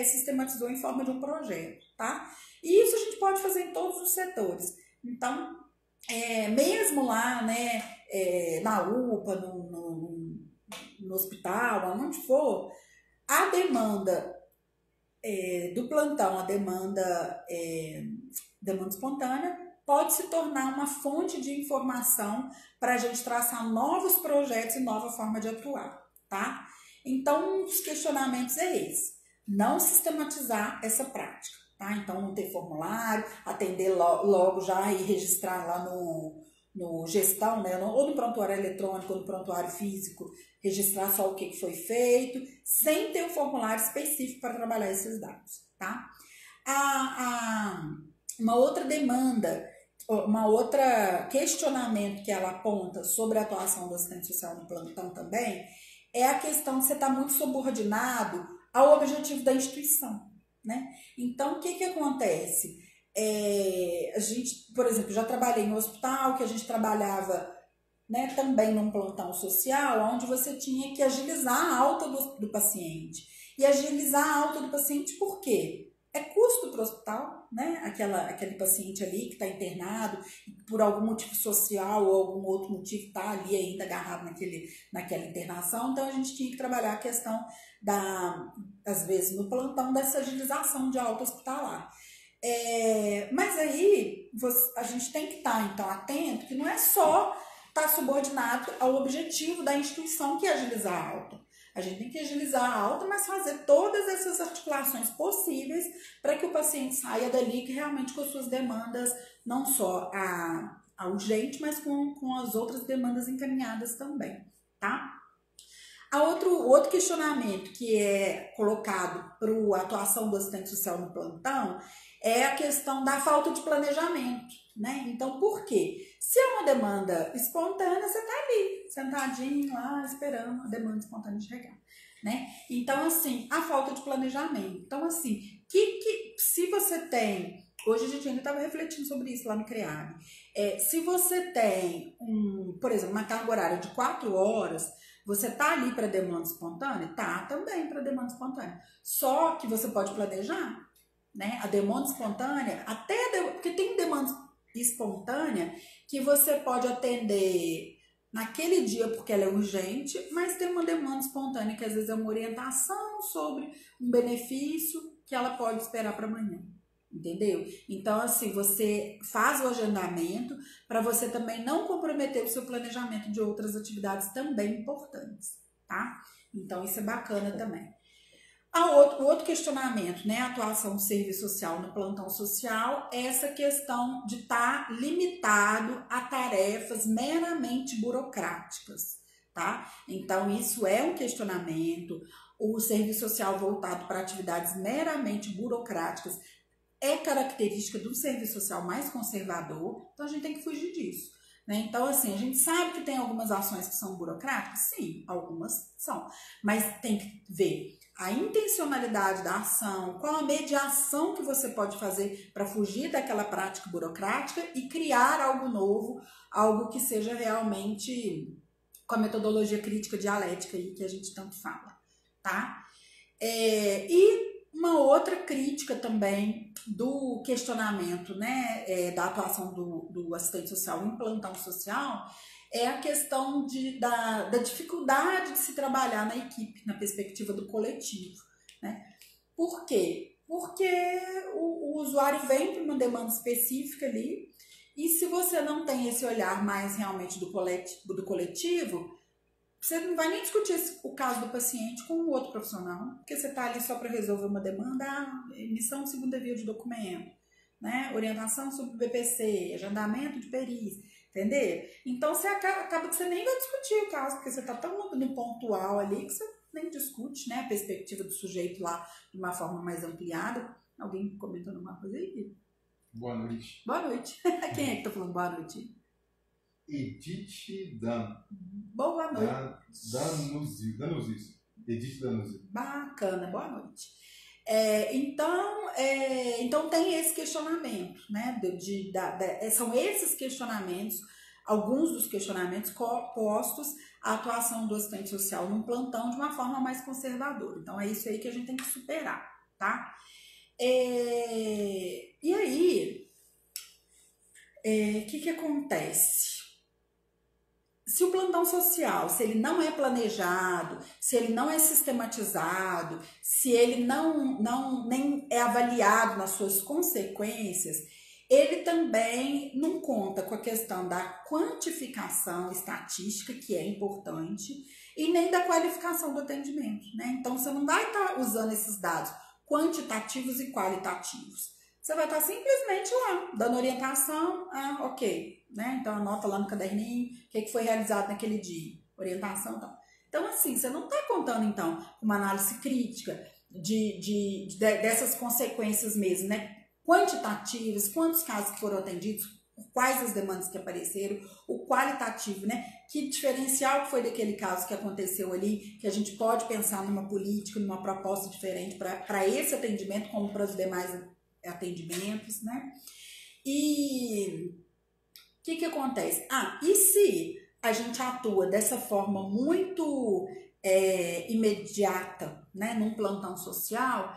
sistematizou em forma de um projeto, tá? E isso a gente pode fazer em todos os setores. Então, mesmo lá, né, na UPA, no hospital, onde for, a demanda do plantão, a demanda espontânea, pode se tornar uma fonte de informação para a gente traçar novos projetos e nova forma de atuar, tá? Então, um dos questionamentos é esse, não sistematizar essa prática. Tá? Então, não ter formulário, atender logo já e registrar lá no gestão, né? Ou no prontuário eletrônico ou no prontuário físico, registrar só o que foi feito, sem ter um formulário específico para trabalhar esses dados. Tá? Uma outra demanda uma outra questionamento que ela aponta sobre a atuação do assistente social no plantão também é a questão de você estar muito subordinado ao objetivo da instituição, né? Então, o que que acontece? A gente, por exemplo, já trabalhei em um hospital que a gente trabalhava, né, também num plantão social, onde você tinha que agilizar a alta do paciente. E agilizar a alta do paciente por quê? É custo para o hospital, né? Aquele paciente ali que está internado, por algum motivo social ou algum outro motivo está ali ainda agarrado naquela internação. Então, a gente tinha que trabalhar a questão às vezes, no plantão, dessa agilização de alta hospitalar. Mas aí, a gente tem que estar, então, atento que não é só estar subordinado ao objetivo da instituição, que é agilizar a alta. A gente tem que agilizar a alta, mas fazer todas essas articulações possíveis para que o paciente saia dali que realmente com as suas demandas, não só a urgente, mas com as outras demandas encaminhadas também, tá? O outro questionamento que é colocado para a atuação do assistente social no plantão é a questão da falta de planejamento, né? Então, por quê? Se é uma demanda espontânea, você está ali, sentadinho lá, esperando a demanda espontânea chegar, né? Então, assim, a falta de planejamento. Então, assim, se você tem... Hoje a gente ainda estava refletindo sobre isso lá no CREAB. Se você tem, por exemplo, uma carga horária de 4 horas, você tá ali para demanda espontânea? Tá também para demanda espontânea. Só que você pode planejar, né? A demanda espontânea, porque tem demanda espontânea que você pode atender naquele dia porque ela é urgente, mas tem uma demanda espontânea que às vezes é uma orientação sobre um benefício que ela pode esperar para amanhã. Entendeu? Então, assim, você faz o agendamento para você também não comprometer o seu planejamento de outras atividades também importantes, tá? Então, isso é bacana também. O outro questionamento, né, a atuação do serviço social no plantão social, é essa questão de estar limitado a tarefas meramente burocráticas, tá? Então, isso é um questionamento. O serviço social voltado para atividades meramente burocráticas é característica do serviço social mais conservador, então a gente tem que fugir disso, né? Então, assim, a gente sabe que tem algumas ações que são burocráticas, sim, algumas são, mas tem que ver a intencionalidade da ação, qual a mediação que você pode fazer para fugir daquela prática burocrática e criar algo novo, algo que seja realmente com a metodologia crítica dialética aí que a gente tanto fala, tá? E uma outra crítica também do questionamento, né, da atuação do assistente social em plantão social é a questão da dificuldade de se trabalhar na equipe, na perspectiva do coletivo, né? Por quê? Porque o usuário vem para uma demanda específica ali e se você não tem esse olhar mais realmente do coletivo, você não vai nem discutir o caso do paciente com o outro profissional, porque você está ali só para resolver uma demanda, emissão de segundo envio de documento, né? Orientação sobre o BPC, agendamento de perícia, entendeu? Então, você acaba que você nem vai discutir o caso, porque você está tão no pontual ali que você nem discute, né, a perspectiva do sujeito lá de uma forma mais ampliada. Alguém comentou alguma coisa aí? Boa noite. Boa noite. Quem é que está falando boa noite? Edith Dan. Boa noite. Danuzzi. Edith Danuzzi. Bacana, boa noite. Então tem esse questionamento, né? São esses questionamentos, alguns dos questionamentos postos à atuação do assistente social num plantão de uma forma mais conservadora. Então é isso aí que a gente tem que superar, tá? E aí, o que acontece? Se o plantão social, se ele não é planejado, se ele não é sistematizado, se ele nem é avaliado nas suas consequências, ele também não conta com a questão da quantificação estatística, que é importante, e nem da qualificação do atendimento, né? Então, você não vai estar usando esses dados quantitativos e qualitativos. Você vai estar simplesmente lá, dando orientação, ok, né? Então anota lá no caderninho o que foi realizado naquele dia, orientação e tal. Então, assim, você não está contando, então, uma análise crítica dessas consequências mesmo, né? Quantitativas, quantos casos foram atendidos, quais as demandas que apareceram, o qualitativo, né? Que diferencial foi daquele caso que aconteceu ali, que a gente pode pensar numa política, numa proposta diferente para esse atendimento, como para os demais atendimentos, né? E o que acontece? E se a gente atua dessa forma muito imediata, né, num plantão social,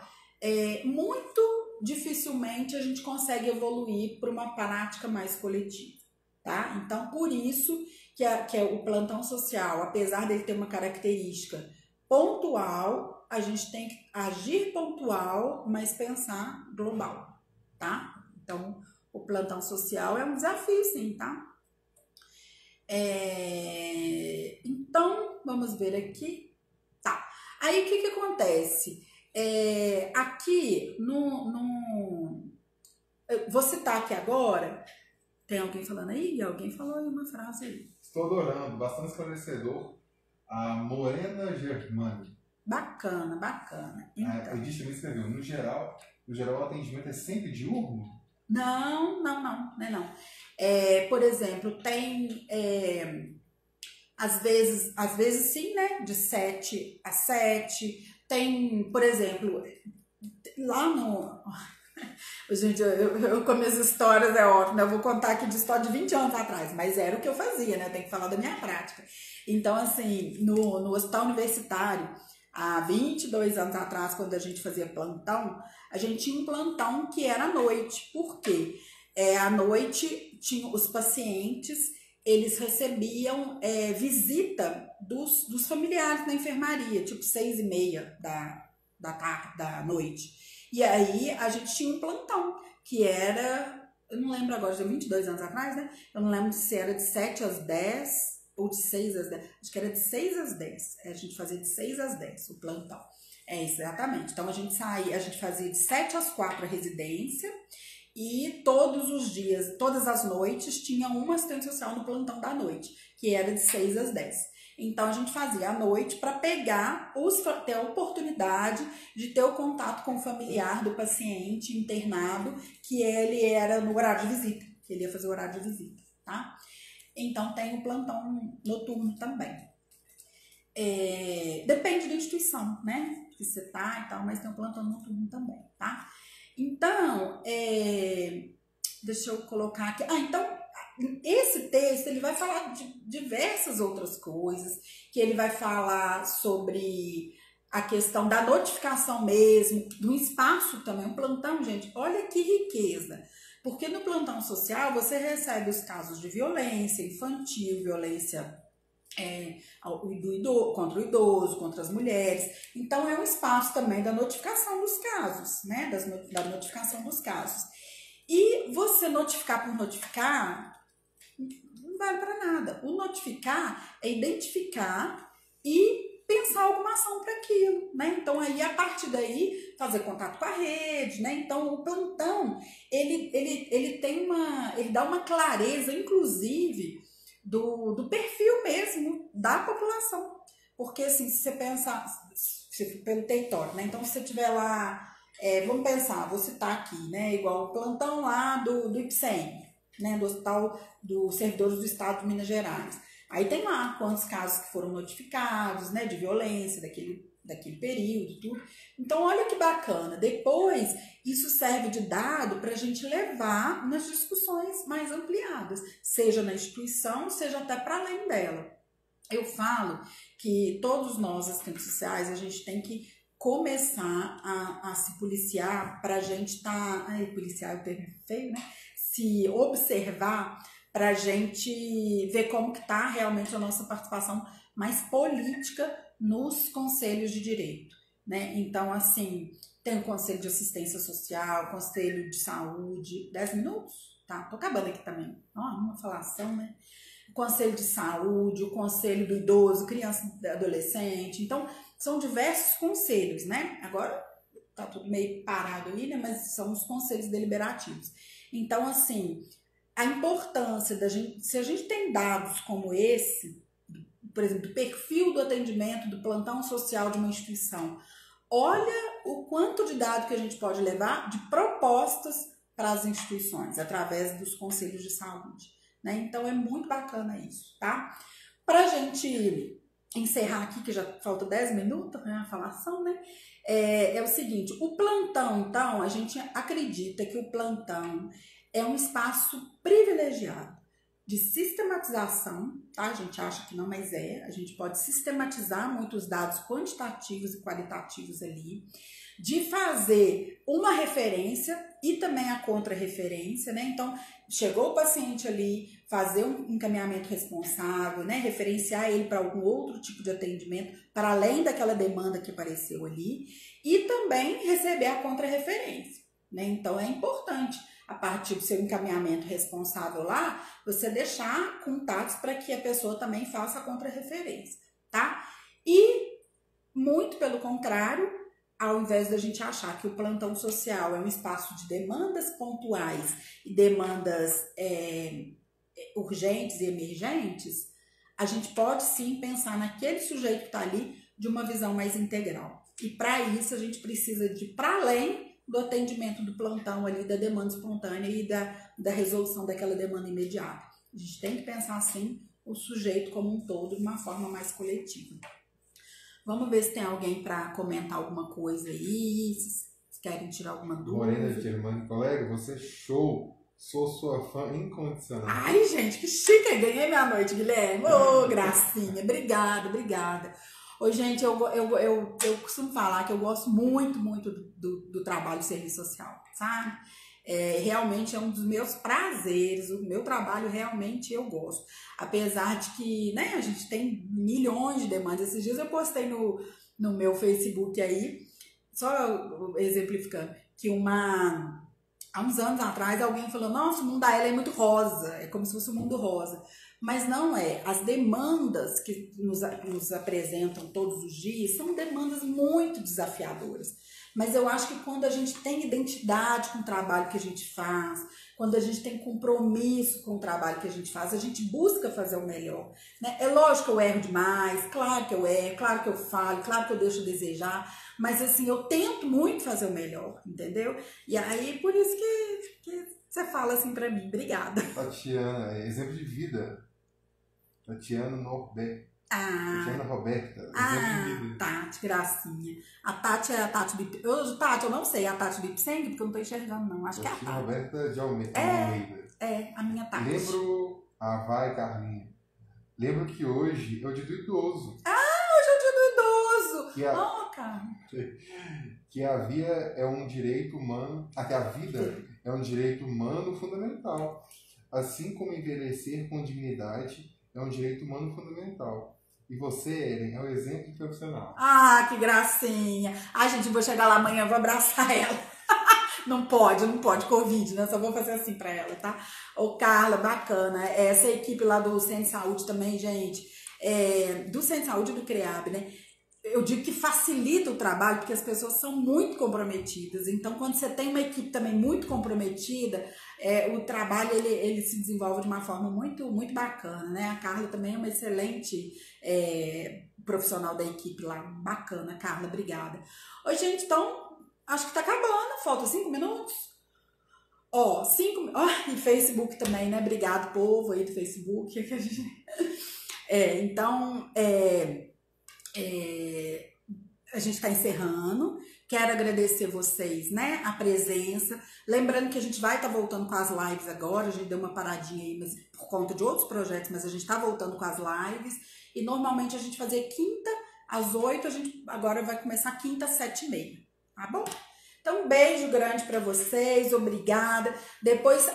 muito dificilmente a gente consegue evoluir para uma prática mais coletiva, tá? Então, por isso que o plantão social, apesar dele ter uma característica pontual, a gente tem que agir pontual, mas pensar global, tá? Então, o plantão social é um desafio, sim, tá? Então, vamos ver aqui. Tá. Aí, o que acontece? Aqui, eu vou citar aqui agora. Tem alguém falando aí? Alguém falou aí uma frase aí. Estou adorando, bastante esclarecedor. A Morena Germani. Bacana, bacana. Então. A Edith me escreveu, no geral, o atendimento é sempre diurno? Não. Por exemplo, tem às vezes sim, né? De 7 a 7. Tem, por exemplo, lá no... Gente, eu com minhas histórias é ótimo, né? Eu vou contar aqui de história de 20 anos atrás, mas era o que eu fazia, né? Eu tenho que falar da minha prática. Então, assim, no hospital universitário, há 22 anos atrás, quando a gente fazia plantão, a gente tinha um plantão que era à noite. Por quê? À noite, tinha os pacientes, eles recebiam visita dos familiares na enfermaria, tipo 6h30 da noite. E aí, a gente tinha um plantão, que era, eu não lembro agora, já 22 anos atrás, né? Eu não lembro se era de 7 às 10 ou de 6 às 10. Acho que era de 6 às 10. A gente fazia de 6 às 10 o plantão. Exatamente. Então, a gente fazia de 7 às 4 a residência e todos os dias, todas as noites, tinha uma assistente social no plantão da noite, que era de 6 às 10. Então, a gente fazia à noite para ter a oportunidade de ter o contato com o familiar do paciente internado, que ele era no horário de visita, que ele ia fazer o horário de visita, tá? Então, tem o plantão noturno também. Depende da instituição, né? Que você tá e tal, mas tem o plantão noturno também, tá? Então, deixa eu colocar aqui. Então, esse texto, ele vai falar de diversas outras coisas, que ele vai falar sobre a questão da notificação mesmo, do espaço também. Um plantão, gente, olha que riqueza. Porque no plantão social você recebe os casos de violência infantil, violência contra o idoso, contra as mulheres. Então é um espaço também da notificação dos casos, né? Da notificação dos casos. E você notificar por notificar não vale para nada. O notificar é identificar e pensar alguma ação para aquilo, né? Então aí a partir daí fazer contato com a rede, né? Então o plantão ele dá uma clareza, inclusive do perfil mesmo da população, porque assim, se você pensar pelo território, né? Então se você tiver lá, vamos pensar, vou citar aqui, né? Igual o plantão lá do IPSEM, né? Do Hospital dos Servidores do Estado de Minas Gerais. Aí tem lá quantos casos que foram notificados, né, de violência daquele período, tudo. Então, olha que bacana. Depois, isso serve de dado para a gente levar nas discussões mais ampliadas, seja na instituição, seja até para além dela. Eu falo que todos nós, assistentes sociais, a gente tem que começar a se policiar para a gente estar... policiar é o termo feio, né? Se observar para a gente ver como que está realmente a nossa participação mais política nos conselhos de direito, né? Então, assim, tem o Conselho de Assistência Social, Conselho de Saúde, 10 minutos? Tá, tô acabando aqui também. Uma falação, né? O Conselho de Saúde, o Conselho do Idoso, Criança e Adolescente. Então, são diversos conselhos, né? Agora tá tudo meio parado aí, né? Mas são os conselhos deliberativos. Então, assim, a importância da gente, se a gente tem dados como esse, por exemplo, do perfil do atendimento, do plantão social de uma instituição, olha o quanto de dado que a gente pode levar de propostas para as instituições, através dos conselhos de saúde, né? Então é muito bacana isso, tá? Para a gente encerrar aqui, que já falta 10 minutos, né, a falação, né? É o seguinte, o plantão, então, a gente acredita que o plantão é um espaço privilegiado de sistematização, tá? A gente acha que não, mas a gente pode sistematizar muitos dados quantitativos e qualitativos ali, de fazer uma referência e também a contra-referência, né? Então, chegou o paciente ali, fazer um encaminhamento responsável, né? Referenciar ele para algum outro tipo de atendimento, para além daquela demanda que apareceu ali, e também receber a contra-referência, né? Então, é importante, a partir do seu encaminhamento responsável lá, você deixar contatos para que a pessoa também faça a contra-referência, tá? E, muito pelo contrário, ao invés da gente achar que o plantão social é um espaço de demandas pontuais e demandas urgentes e emergentes, a gente pode sim pensar naquele sujeito que está ali de uma visão mais integral. E para isso a gente precisa de, para além do atendimento do plantão ali, da demanda espontânea e da resolução daquela demanda imediata. A gente tem que pensar assim o sujeito como um todo de uma forma mais coletiva. Vamos ver se tem alguém para comentar alguma coisa aí, se querem tirar alguma dúvida. Morena Germano, colega, você é show. Sou sua fã incondicional. Ai, gente, que chique. Ganhei minha noite, Guilherme. Ô, gracinha. Obrigada, obrigada. Ô, gente, eu costumo falar que eu gosto muito, muito do trabalho de serviço social, sabe? Realmente é um dos meus prazeres, o meu trabalho realmente eu gosto. Apesar de que, né, a gente tem milhões de demandas. Esses dias eu postei no meu Facebook aí, só exemplificando, que há uns anos atrás alguém falou, nossa, o mundo da ela é muito rosa, é como se fosse um mundo rosa. Mas não é. As demandas que nos apresentam todos os dias são demandas muito desafiadoras. Mas eu acho que quando a gente tem identidade com o trabalho que a gente faz, quando a gente tem compromisso com o trabalho que a gente faz, a gente busca fazer o melhor, né? É lógico que eu erro demais, claro que eu erro, claro que eu falo, claro que eu deixo a desejar, mas assim, eu tento muito fazer o melhor, entendeu? E aí, por isso que você fala assim pra mim. Obrigada. Tatiana, exemplo de vida. Tatiana Norberto. Tatiana Roberta, exemplo de vida. Tati, gracinha. A Tati é a Tati Bip. Tati, eu não sei, a Tati Bipseng, porque eu não tô enxergando, não. Acho que é a Tati. Roberta de Almeida. A minha Tati. Lembro, vai, Carlinha. Lembro que hoje é o dia do idoso. Hoje é o dia do idoso. Cara. Que a vida é um direito humano. Que a vida é um direito humano fundamental. Assim como envelhecer com dignidade é um direito humano fundamental. E você, Ellen, é um exemplo de profissional. Que gracinha. Gente, vou chegar lá amanhã, vou abraçar ela. Não pode, Covid, né? Só vou fazer assim pra ela, tá? Ô, Carla, bacana. Essa equipe lá do Centro de Saúde também, gente, do Centro de Saúde e do CREAB, né? Eu digo que facilita o trabalho, porque as pessoas são muito comprometidas. Então, quando você tem uma equipe também muito comprometida, o trabalho ele se desenvolve de uma forma muito, muito bacana, né? A Carla também é uma excelente profissional da equipe lá. Bacana, Carla, obrigada. Oi, gente, então, acho que tá acabando. Falta 5 minutos. E Facebook também, né? Obrigado, povo aí do Facebook. Então, a gente está encerrando. Quero agradecer vocês, né, a presença. Lembrando que a gente vai estar voltando com as lives agora. A gente deu uma paradinha aí, mas por conta de outros projetos, mas a gente está voltando com as lives. E normalmente a gente fazia quinta às 8, a gente agora vai começar quinta às 7h30, tá bom? Então, um beijo grande para vocês, obrigada. Depois,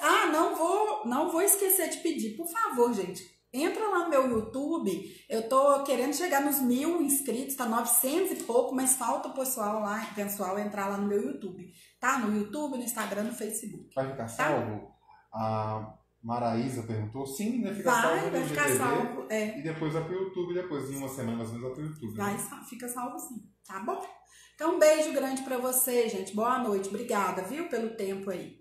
não vou esquecer de pedir, por favor, gente. Entra lá no meu YouTube, eu tô querendo chegar nos 1000 inscritos, tá 900 e pouco, mas falta o pessoal entrar lá no meu YouTube, tá? No YouTube, no Instagram, no Facebook. Vai ficar salvo? A Maraísa perguntou, sim, né? Vai ficar salvo. E depois vai pro YouTube, depois em uma semana mais ou menos vai pro YouTube. Fica salvo sim, tá bom? Então, um beijo grande pra vocês, gente. Boa noite, obrigada, viu, pelo tempo aí.